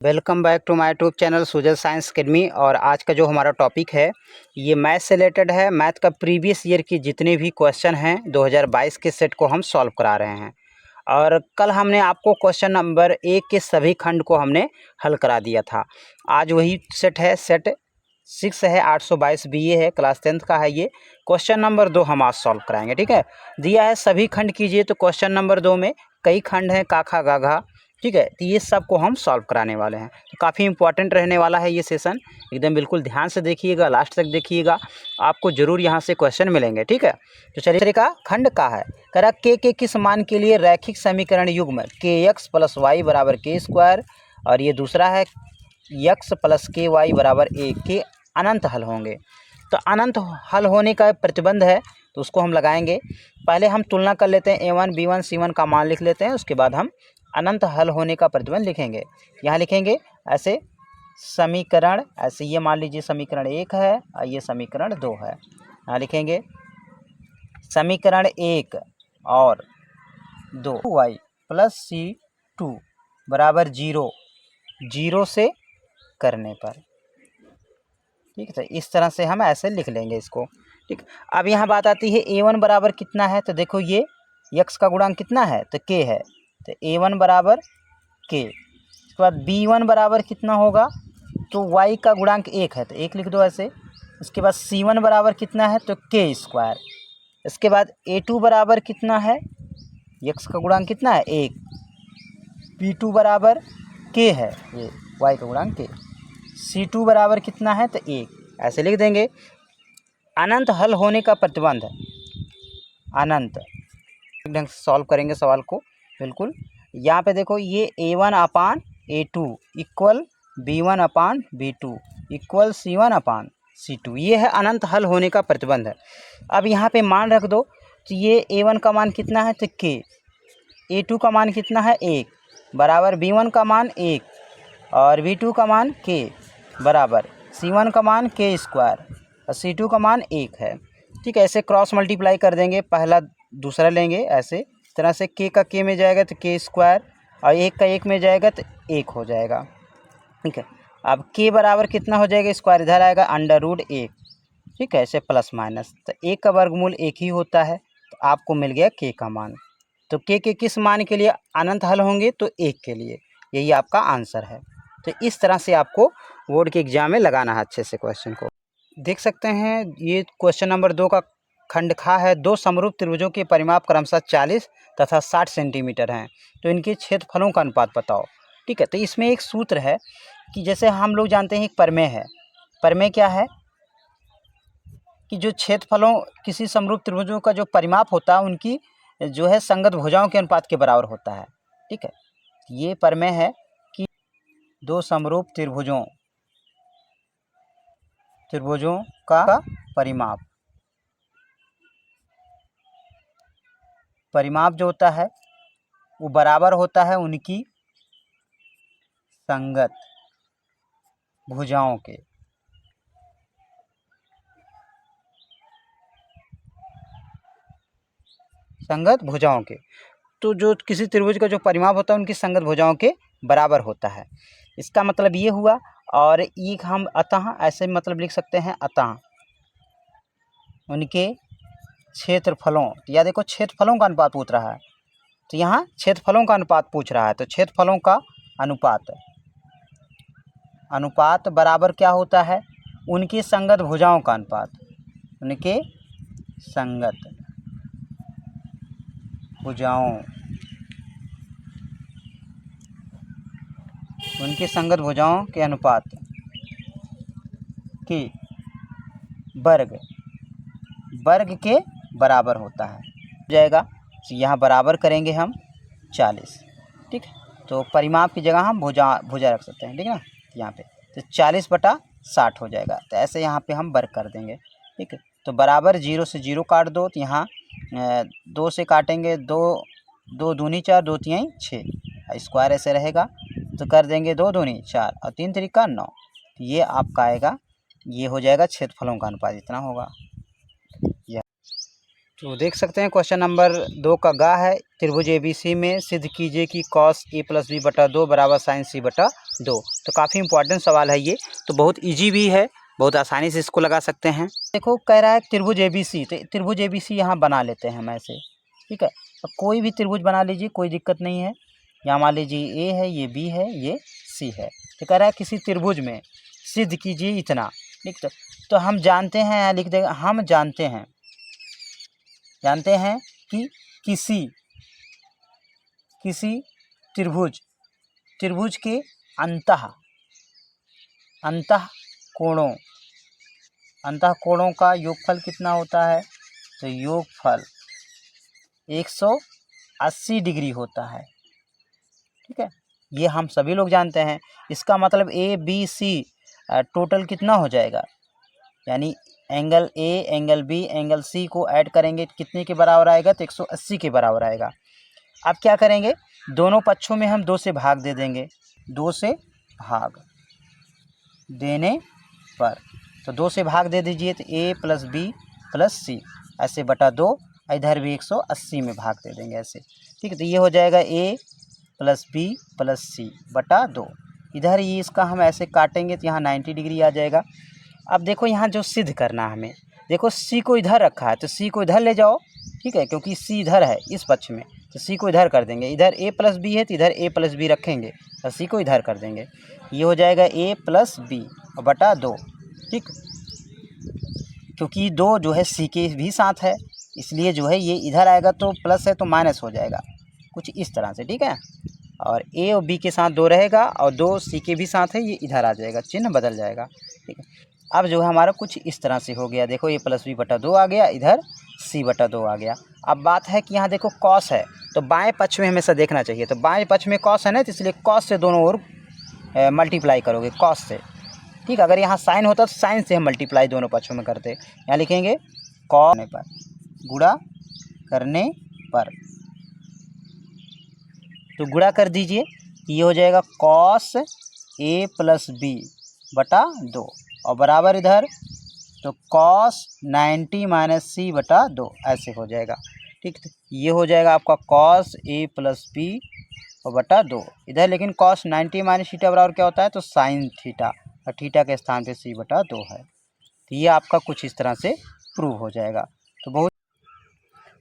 Welcome back to my YouTube channel Sujal science academy. और आज का जो हमारा टॉपिक है ये मैथ से रिलेटेड है। मैथ का प्रीवियस ईयर की जितने भी क्वेश्चन हैं 2022 के सेट को हम सॉल्व करा रहे हैं। और कल हमने आपको क्वेश्चन नंबर 1 के सभी खंड को हमने हल करा दिया था। आज वही सेट है, सेट 6 है, 822 BA है, क्लास 10th का है। ये क्वेश्चन नंबर 2 हम आज सॉल्व कराएंगे। ठीक है, दिया है सभी खंड कीजिए। तो क्वेश्चन नंबर 2 में कई खंड हैं, काखा गाघा। ठीक है, तो ये सब को हम सॉल्व कराने वाले हैं। तो काफ़ी इंपॉर्टेंट रहने वाला है ये सेशन, एकदम बिल्कुल ध्यान से देखिएगा, लास्ट तक देखिएगा, आपको जरूर यहाँ से क्वेश्चन मिलेंगे। ठीक है, तो चलिए का खंड का है। कह रहा के किस मान के लिए रैखिक समीकरण युग्म kx + y = k², और ये दूसरा है x + ky = 1 के अनंत हल होंगे। तो अनंत हल होने का प्रतिबंध है, तो उसको हम लगाएंगे। पहले हम तुलना कर लेते हैं, a1 b1 c1 का मान लिख लेते हैं, उसके बाद हम अनंत हल होने का प्रतिबंध लिखेंगे। यहाँ लिखेंगे ऐसे समीकरण, ऐसे ये मान लीजिए समीकरण 1 है और ये समीकरण 2 है। यहाँ लिखेंगे समीकरण 1 और 2 y + c2 = 0, 0 से करने पर। ठीक है, तो इस तरह से हम ऐसे लिख लेंगे इसको। ठीक, अब यहाँ बात आती है a1 बराबर कितना है। तो देखो ये x का गुणांक कितना है, तो k है, तो a1 = k। उसके बाद b1 बराबर कितना होगा, तो y का गुणांक 1 है, तो 1 लिख दो ऐसे। उसके बाद c1 बराबर कितना है, तो k²। इसके बाद a2 बराबर कितना है, x का गुणांक कितना है 1, b2 बराबर k है, ये y का गुणांक k, c2 बराबर कितना है, तो 1, ऐसे लिख देंगे। अनंत हल होने का प्रतिबंध, अनंत ढंग से सॉल्व करेंगे सवाल को बिल्कुल। यहाँ पे देखो ये a1/a2 = b1/b2 = c1/c2, ये है अनंत हल होने का प्रतिबंध है। अब यहाँ पे मान रख दो, तो ये a1 का मान कितना है, तो k, a2 का मान कितना है 1, बराबर b1 का मान 1 और b2 का मान k, बराबर c1 का मान k² और c2 का मान 1 है। ठीक है, ऐसे क्रॉस मल्टीप्लाई कर देंगे, पहला दूसरा लेंगे, ऐसे इस तरह से k का k में जाएगा तो k² और 1 का 1 में जाएगा तो 1 हो जाएगा। ठीक है, अब k बराबर कितना हो जाएगा, स्क्वायर इधर आएगा √1। ठीक है, ऐसे प्लस माइनस, तो 1 का वर्गमूल 1 ही होता है, तो आपको मिल गया k का मान। तो k के किस मान के लिए अनंत हल होंगे, तो 1 के लिए, यही आपका आंसर है। तो इस तरह से आपको बोर्ड के एग्जाम में लगाना है अच्छे से क्वेश्चन को। देख सकते हैं ये क्वेश्चन नंबर 2 का खंड खा है। दो समरूप त्रिभुजों के परिमाप क्रमशः 40 तथा 60 सेंटीमीटर हैं, तो इनके क्षेत्रफलों का अनुपात बताओ। ठीक है, तो इसमें एक सूत्र है कि जैसे हम लोग जानते हैं एक प्रमेय है। प्रमेय क्या है कि जो क्षेत्रफलों किसी समरूप त्रिभुजों का जो परिमाप होता है उनकी जो है संगत भुजाओं के अनुपात के बराबर होता है। ठीक है, ये प्रमेय है कि दो समरूप त्रिभुजों का परिमाप जो होता है वो बराबर होता है उनकी संगत भुजाओं के। संगत भुजाओं के, तो जो किसी त्रिभुज का जो परिमाप होता है उनकी संगत भुजाओं के बराबर होता है, इसका मतलब ये हुआ। और एक हम अतः ऐसे मतलब लिख सकते हैं, अतः उनके क्षेत्रफलों, या देखो क्षेत्रफलों का अनुपात पूछ रहा है, तो यहाँ क्षेत्रफलों का अनुपात पूछ रहा है, तो क्षेत्रफलों का अनुपात बराबर क्या होता है, उनकी संगत भुजाओं का अनुपात, उनके संगत भुजाओं, उनकी संगत भुजाओं के अनुपात की वर्ग के बराबर होता है। हो जाएगा, तो यहाँ बराबर करेंगे हम 40। ठीक है, तो परिमाप की जगह हम भुजा रख सकते हैं। ठीक है ना, यहाँ पे तो 40/60 हो जाएगा, तो ऐसे यहाँ पे हम वर्ग कर देंगे। ठीक है, तो बराबर 0 से 0 काट दो, तो यहाँ 2 से काटेंगे, 2 दूनी 4, 2 तिहाई 6, स्क्वायर ऐसे रहेगा, तो कर देंगे 2 दूनी 4 और 3 त्रिका 9। ये आपका आएगा, ये हो जाएगा क्षेत्रफलों का अनुपात, इतना होगा। तो देख सकते हैं क्वेश्चन नंबर 2 का गा है, त्रिभुज ABC में सिद्ध कीजिए कि cos A + B बटा 2 बराबर sin C बटा 2। तो काफ़ी इंपॉर्टेंट सवाल है ये, तो बहुत इजी भी है, बहुत आसानी से इसको लगा सकते हैं। देखो कह रहा है त्रिभुज ABC, तो त्रिभुज ABC यहाँ बना लेते हैं हम ऐसे, ठीक है। तो कोई भी त्रिभुज बना लीजिए, कोई दिक्कत नहीं है। यहाँ मान लीजिए A है, ये B है, ये C है। तो कह रहा है किसी त्रिभुज में सिद्ध कीजिए इतना, ठीक। तो हम जानते हैं, यहाँ लिख देगा, हम जानते हैं कि किसी त्रिभुज के अंतः कोणों का योगफल कितना होता है। तो योगफल 180 डिग्री होता है, ठीक है। ये हम सभी लोग जानते हैं। इसका मतलब ABC टोटल कितना हो जाएगा, यानी angle A, angle B, angle C को ऐड करेंगे कितने के बराबर आएगा, तो 180 के बराबर आएगा। अब क्या करेंगे, दोनों पक्षों में हम 2 से भाग दे देंगे। 2 से भाग देने पर, तो 2 से भाग दे दीजिए, तो A + B + C ऐसे बटा 2, इधर भी 180 में भाग दे देंगे ऐसे, ठीक है। तो ये हो जाएगा A + B + C बटा 2। इधर ये इसका हम ऐसे काटेंगे तो यहाँ 90 डिग्री आ जाएगा। अब देखो यहाँ जो सिद्ध करना है हमें, देखो C को इधर रखा है तो C को इधर ले जाओ, ठीक है, क्योंकि C इधर है इस पक्ष में, तो C को इधर कर देंगे। इधर A + B है तो इधर A + B रखेंगे, तो C को इधर कर देंगे। ये हो जाएगा A + B बटा 2, ठीक। क्योंकि 2 जो है C के भी साथ है, इसलिए जो है ये इधर आएगा तो प्लस है तो माइनस हो जाएगा, कुछ इस तरह से, ठीक है। और A और B के साथ 2 रहेगा और 2 C के भी साथ है, ये इधर आ जाएगा, चिन्ह बदल जाएगा, ठीक है। अब जो है हमारा कुछ इस तरह से हो गया, देखो A + B बटा 2 आ गया, इधर C बटा 2 आ गया। अब बात है कि यहाँ देखो कॉस है, तो बाएं पक्ष में हमेशा देखना चाहिए, तो बाएं पक्ष में कॉस है ना, तो इसलिए कॉस से दोनों ओर मल्टीप्लाई करोगे कॉस से, ठीक। अगर यहाँ साइन होता तो साइन से हम मल्टीप्लाई दोनों पक्षों में करते। यहाँ लिखेंगे कॉस पर, गुणा करने पर, तो गुणा कर दीजिए, ये हो जाएगा कॉस A + B बटा 2 और बराबर इधर तो कॉस 90 - C बटा 2 ऐसे हो जाएगा, ठीक। ये हो जाएगा आपका कॉस A + B और बटा 2 इधर, लेकिन कॉस 90 - थीटा बराबर क्या होता है, तो साइन थीटा, और थीटा के स्थान पे C बटा 2 है। तो ये आपका कुछ इस तरह से प्रूव हो जाएगा।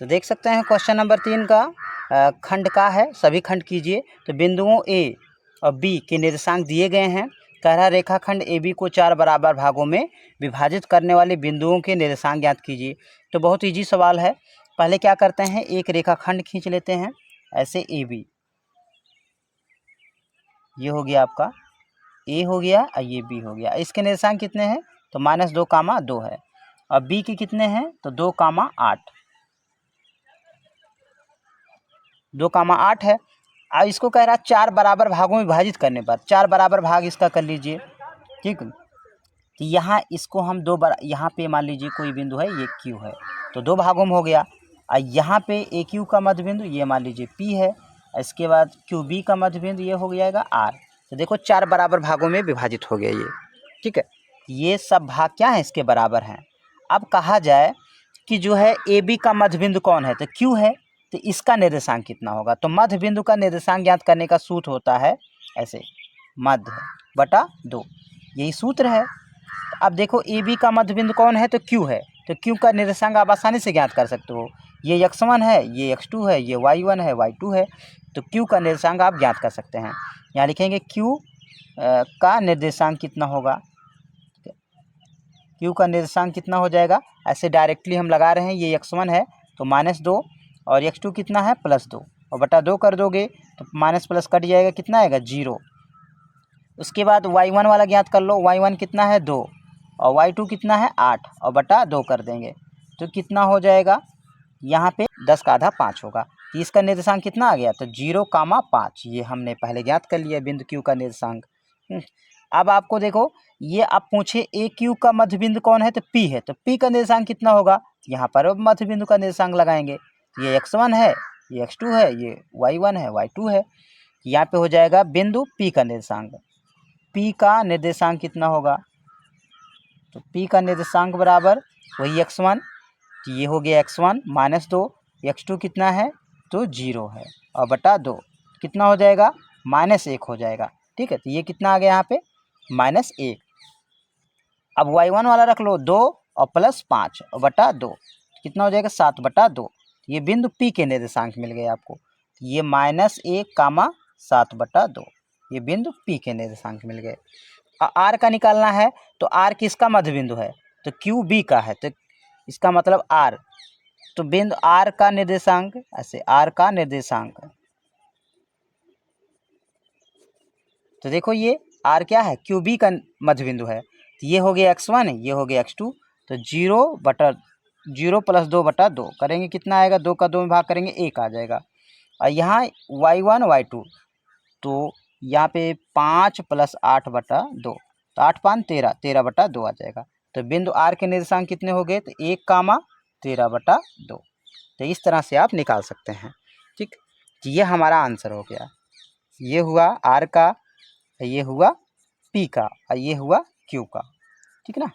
तो देख सकते हैं क्वेश्चन नंबर 3 का खंड का है, सभी खंड कीजिए। तो बिंदुओं A और B के निर्देशांक दिए गए हैं। कह रहा रेखाखंड AB को 4 बराबर भागों में विभाजित करने वाले बिंदुओं के निर्देशांक ज्ञात कीजिए। तो बहुत इजी सवाल है। पहले क्या करते हैं, एक रेखाखंड खींच लेते हैं ऐसे AB, ये हो गया आपका A हो गया और ये B हो गया। इसके निर्देशांक कितने हैं, तो -2, 2 है, और B के कितने हैं, तो 2, 8, 2, 8 है। अब इसको कह रहा है 4 बराबर भागों में विभाजित करने पर, 4 बराबर भाग इसका कर लीजिए, ठीक। तो यहाँ इसको हम यहाँ पे मान लीजिए कोई बिंदु है, ये Q है, तो 2 भागों में हो गया। और यहाँ पे AQ का मध्य बिंदु ये मान लीजिए P है, इसके बाद QB का मध्य बिंदु ये हो जाएगा R। तो देखो 4 बराबर भागों में विभाजित हो गया ये, ठीक है। ये सब भाग क्या है, इसके बराबर हैं। अब कहा जाए कि जो है AB का मध्य बिंदु कौन है, तो Q है, तो इसका निर्देशांक कितना होगा। तो मध्य बिंदु का निर्देशांक ज्ञात करने का सूत्र होता है ऐसे, मध्य बटा 2, यही सूत्र है। अब देखो AB का मध्य बिंदु कौन है, तो Q है, तो Q का निर्देशांक आप आसानी से ज्ञात कर सकते हो। ये x1 है, ये x2 है, ये y1 है, y2 है, तो Q का निर्देशांक आप ज्ञात कर सकते हैं। यहाँ लिखेंगे Q का निर्देशांक कितना होगा, Q का निर्देशांक कितना हो जाएगा, ऐसे डायरेक्टली हम लगा रहे हैं। ये x1 है तो -2, और x2 कितना है, +2, और बटा 2 कर दोगे तो माइनस प्लस कट जाएगा, कितना आएगा, 0। उसके बाद y1 वाला ज्ञात कर लो, y1 कितना है, 2, और y2 कितना है, 8, और बटा 2 कर देंगे तो कितना हो जाएगा, यहाँ पे 10 का आधा 5 होगा। तो इसका निर्देशांक कितना आ गया, तो 0, 5, ये हमने पहले ज्ञात कर लिया बिंदु Q का निर्देशांक। अब आपको देखो, ये आप पूछे AQ का मध्य बिंदु कौन है, तो P है, तो P का निर्देशांक कितना होगा, यहाँ पर मध्य बिंदु का निर्देशांक लगाएंगे। ये x1 है, ये x2 है, ये y1 है, y2 है, यहाँ पे हो जाएगा बिंदु P का निर्देशांक। P का निर्देशांक कितना होगा, तो P का निर्देशांक बराबर वही x1 तो ये हो गया x1 माइनस 2, x2 कितना है तो 0 है, और बटा 2 कितना हो जाएगा -1 हो जाएगा। ठीक है, तो ये कितना आ गया यहाँ पे -1। अब y1 वाला रख लो 2 और प्लस 5 और बटा 2 कितना हो जाएगा 7 बटा 2। ये बिंदु P के निर्देशांक मिल गए आपको। ये -1, 7 बटा 2 ये बिंदु P के निर्देशांक मिल गए। R का निकालना है तो R किसका मध्य बिंदु है तो QB का है, तो इसका मतलब R, तो बिंदु R का निर्देशांक ऐसे R का निर्देशांक, तो देखो ये R क्या है QB का मध्य बिंदु है। तो ये हो गया x1, ये हो गया x2, तो 0 प्लस 2 बटा 2 करेंगे कितना आएगा, 2 का 2 में भाग करेंगे 1 आ जाएगा। और यहाँ y1 y2 तो यहाँ पे 5 प्लस 8 बटा 2, तो 8 5 13, 13 बटा 2 आ जाएगा। तो बिंदु R के निर्देशांक कितने हो गए तो 1, 13 बटा 2। तो इस तरह से आप निकाल सकते हैं। ठीक, ये हमारा आंसर हो गया। ये हुआ R का, ये हुआ P का और ये हुआ Q का। ठीक ना।